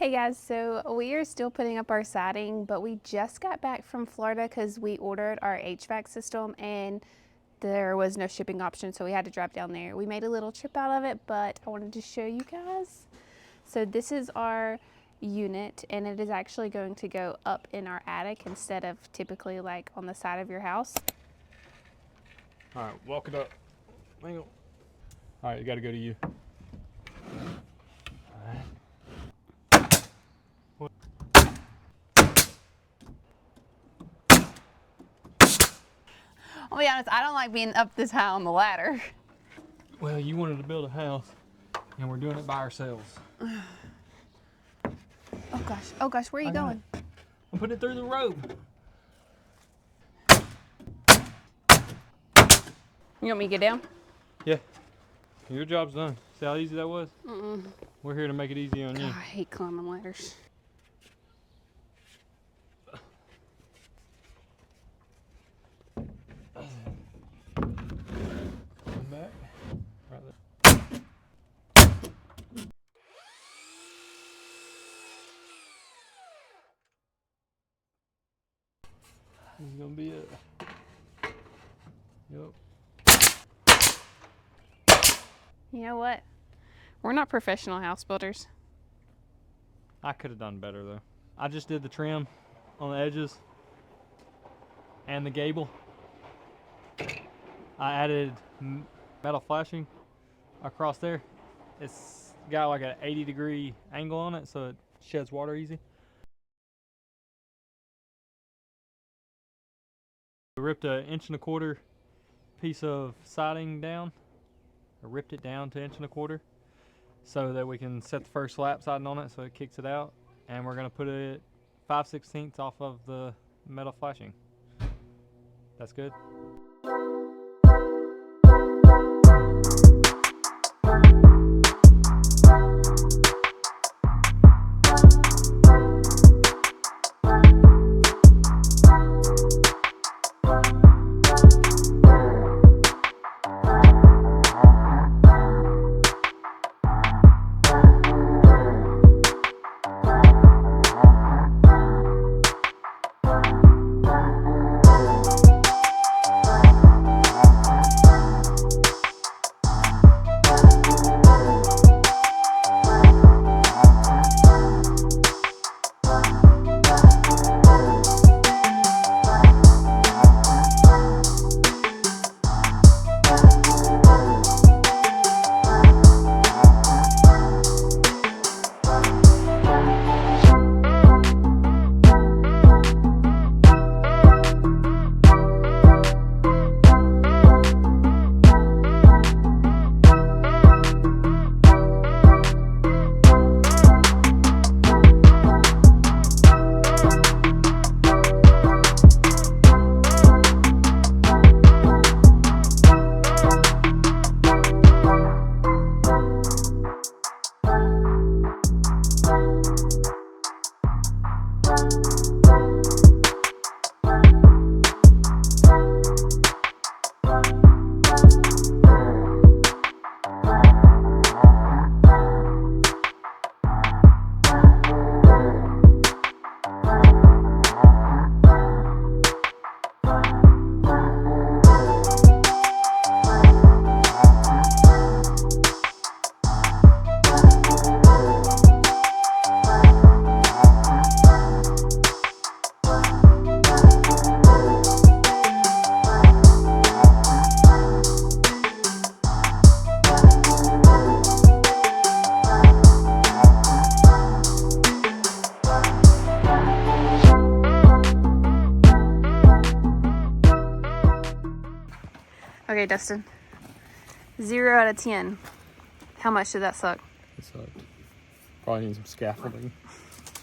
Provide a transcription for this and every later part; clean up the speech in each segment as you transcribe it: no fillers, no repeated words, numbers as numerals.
Hey guys, so we are still putting up our siding, but we just got back from Florida because we ordered our HVAC system and there was no shipping option, so we had to drive down there. We made a little trip out of it, but I wanted to show you guys. So this is our unit, and it is actually going to go up in our attic instead of typically like on the side of your house. All right, walk it up. Hang on. All right, you got to go to you. All right. I'll be honest, I don't like being up this high on the ladder. Well, you wanted to build a house, and we're doing it by ourselves. Oh gosh, where are you going? I'm putting it through the rope. You want me to get down? Yeah. Your job's done. See how easy that was? We're here to make it easy on you. God, I hate climbing ladders. Come back. Right there. This is gonna be it. Yep. You know what? We're not professional house builders. I could have done better though. I just did the trim on the edges and the gable. I added metal flashing across there. It's got like an 80-degree angle on it, so it sheds water easy. We ripped an 1.25 inch piece of siding down. I ripped it down to 1.25 inch so that we can set the first lap siding on it so it kicks it out. And we're gonna put it 5/16 off of the metal flashing. That's good. Okay, Dustin. 0 out of 10. How much did that suck? It sucked. Probably need some scaffolding.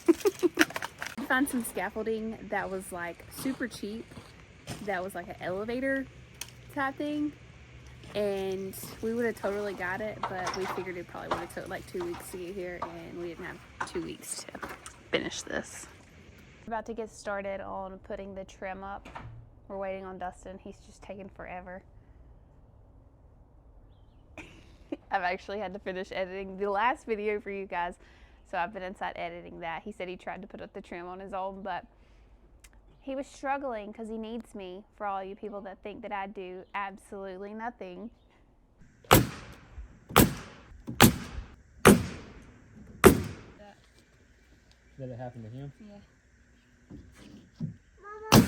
I found some scaffolding that was like super cheap. That was like an elevator type thing. And we would have totally got it, but we figured it probably would have took like 2 weeks to get here, and we didn't have 2 weeks to finish this. We're about to get started on putting the trim up. We're waiting on Dustin. He's just taking forever. I've actually had to finish editing the last video for you guys So I've been inside editing that. He said he tried to put up the trim on his own, but he was struggling because he needs me, for all you people that think that I do absolutely nothing. Did it happen to him? Yeah. Mama.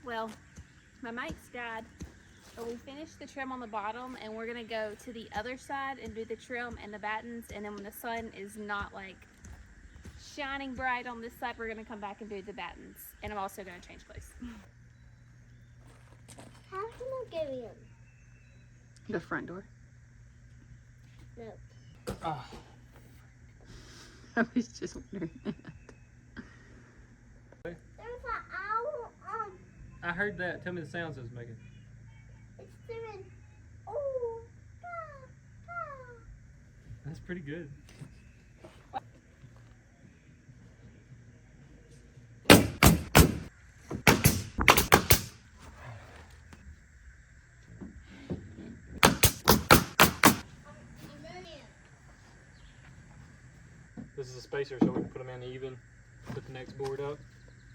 Well, my mic's died, but we finished the trim on the bottom, and we're gonna go to the other side and do the trim and the battens, and then when the sun is not like shining bright on this side, we're gonna come back and do the battens, and I'm also gonna change clothes. How can I get in? The front door. No. Oh. I was just wondering that. There's an owl. I heard that. Tell me the sounds it was making. It's doing. Oh, ah, ah. That's pretty good. This is a spacer, so we can put them in even. Put the next board up,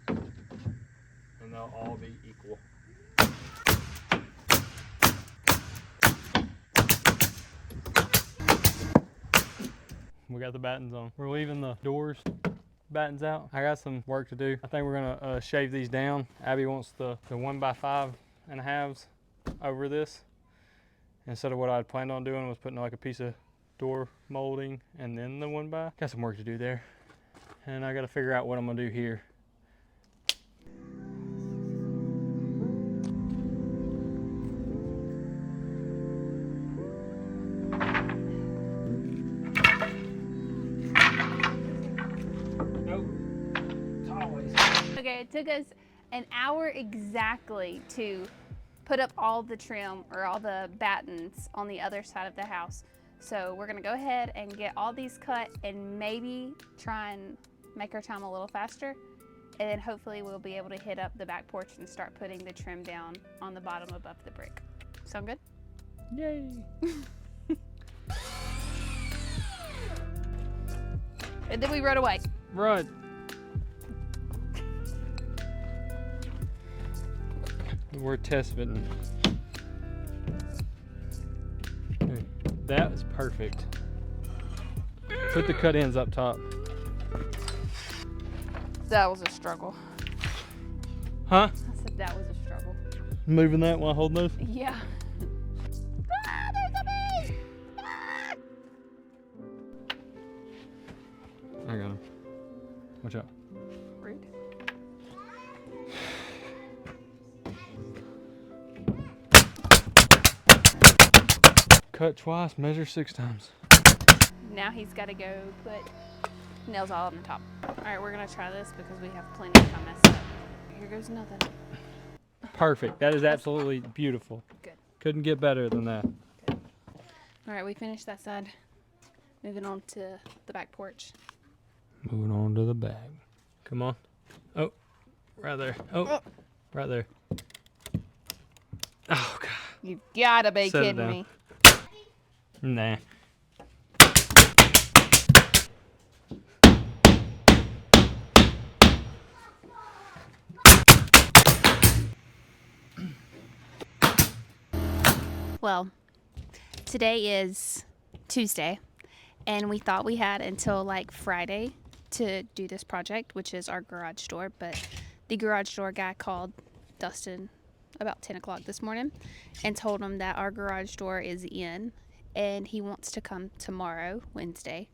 and they'll all be equal. We got the battens on. We're leaving the doors battens out. I got some work to do. I think we're gonna shave these down. Abby wants the 1x5.5s over this. Instead of what I'd planned on doing was putting like a piece of door molding and then the 1x. Got some work to do there. And I gotta figure out what I'm gonna do here. Okay, it took us an hour exactly to put up all the trim or all the battens on the other side of the house. So we're gonna go ahead and get all these cut and maybe try and make our time a little faster. And then hopefully we'll be able to hit up the back porch and start putting the trim down on the bottom above the brick. Sound good? Yay! And then we rode away. Run! We're test fitting. Okay, that is perfect. Put the cut ends up top. That was a struggle. Huh? I said that was a struggle. Moving that while holding those? Yeah. Ah, there's a bee! Ah! I got him. Watch out. Rude. Cut twice, measure 6 times. Now he's got to go put nails all on the top. All right, we're gonna try this because we have plenty of time messed up. Here goes nothing. Perfect. That is absolutely beautiful. Good. Couldn't get better than that. All right, we finished that side. Moving on to the back porch. Moving on to the bag. Come on. Oh, right there. Oh, right there. Oh, God. You gotta be Set it kidding down. me. Nah. Well, today is Tuesday, and we thought we had until like Friday to do this project, which is our garage door, but the garage door guy called Dustin about 10 o'clock this morning and told him that our garage door is in and he wants to come tomorrow, Wednesday,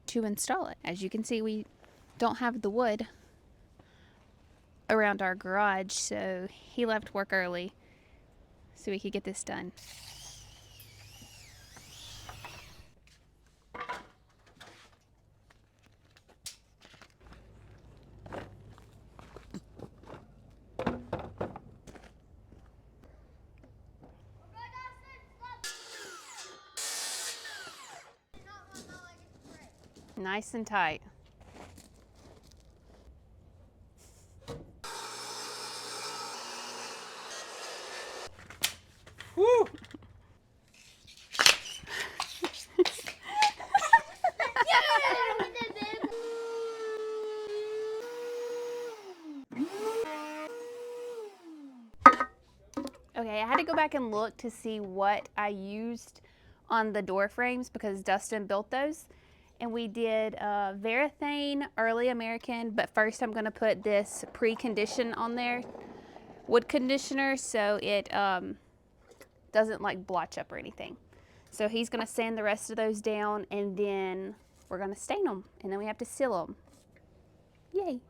to install it. As you can see, we don't have the wood around our garage, so he left work early so we could get this done. Nice and tight. Woo! Okay, I had to go back and look to see what I used on the door frames because Dustin built those. And we did Varathane Early American, but first I'm going to put this pre-condition on there, wood conditioner, so it doesn't like blotch up or anything. So he's going to sand the rest of those down, and then we're going to stain them, and then we have to seal them. Yay!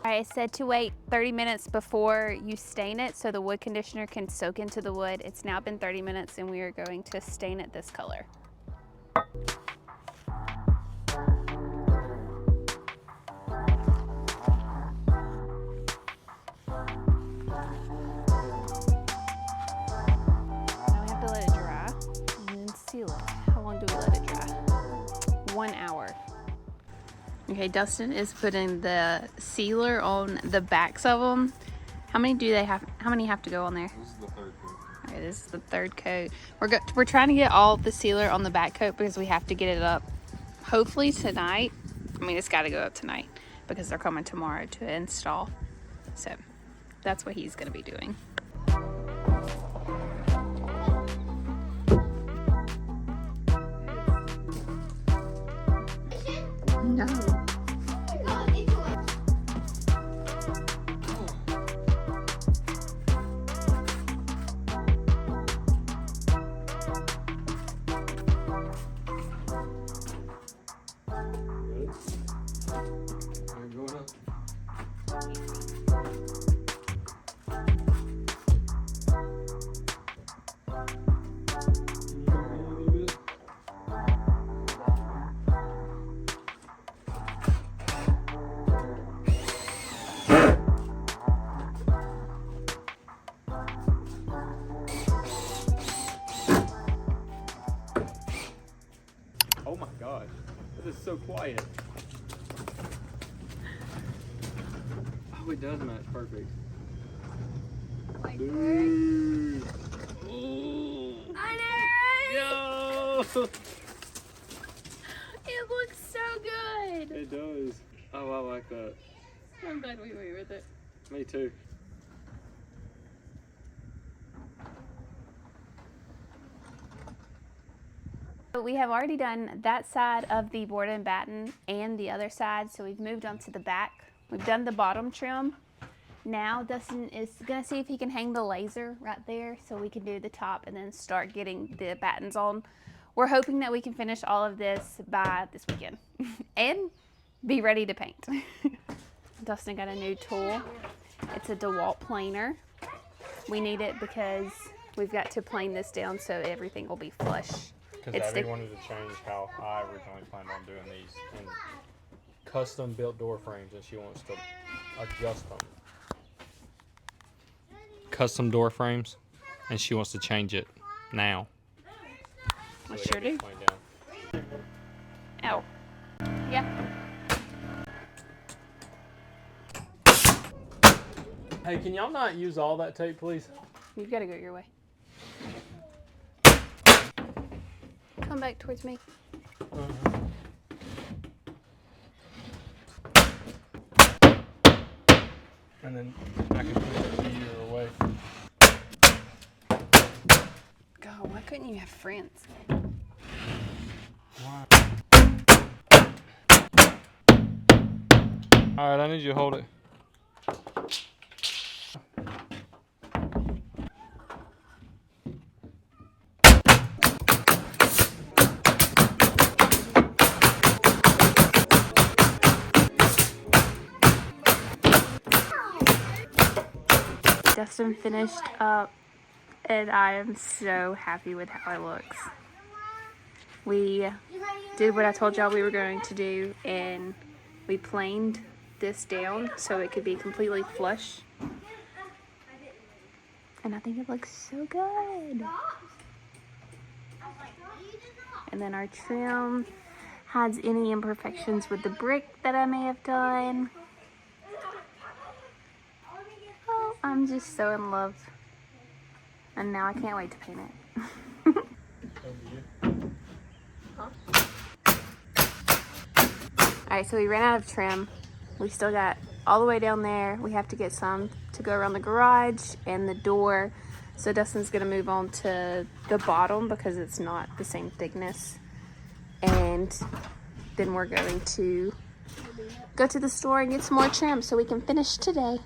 I said to wait 30 minutes before you stain it so the wood conditioner can soak into the wood. It's now been 30 minutes and we are going to stain it this color. Now we have to let it dry and then seal it. How long do we let it dry? 1 hour. Okay, Dustin is putting the sealer on the backs of them. How many do they have? How many have to go on there? This is the third coat. Okay, this is the third coat. We're trying to get all the sealer on the back coat because we have to get it up hopefully tonight. I mean, it's got to go up tonight because they're coming tomorrow to install. So that's what he's going to be doing. No. Oh my gosh, this is so quiet. Oh, it does match perfect. Ooh. Ooh. I know, right? Yo! It looks so good. It does. Oh, I like that. I'm glad we went with it. Me too. We have already done that side of the board and batten and the other side, so we've moved on to the back. We've done the bottom trim. Now Dustin is gonna see if he can hang the laser right there so we can do the top and then start getting the battens on. We're hoping that we can finish all of this by this weekend and be ready to paint. Dustin got a new tool. It's a DeWalt planer. We need it because we've got to plane this down so everything will be flush. Because Abbey wanted to change how I originally planned on doing these and custom built door frames, and she wants to adjust them. Custom door frames, and she wants to change it now. I sure do. Ow. Yeah. Hey, can y'all not use all that tape, please? You've got to go your way. Come back towards me. And then I can put it either way. God, why couldn't you have friends? Why? Alright, I need you to hold it. Dustin finished up and I am so happy with how it looks. We did what I told y'all we were going to do, and we planed this down so it could be completely flush. And I think it looks so good. And then our trim hides any imperfections with the brick that I may have done. Oh, I'm just so in love. And now I can't wait to paint it. Alright, so we ran out of trim. We still got all the way down there. We have to get some to go around the garage and the door. So Dustin's gonna move on to the bottom because it's not the same thickness. And then we're going to go to the store and get some more trim so we can finish today.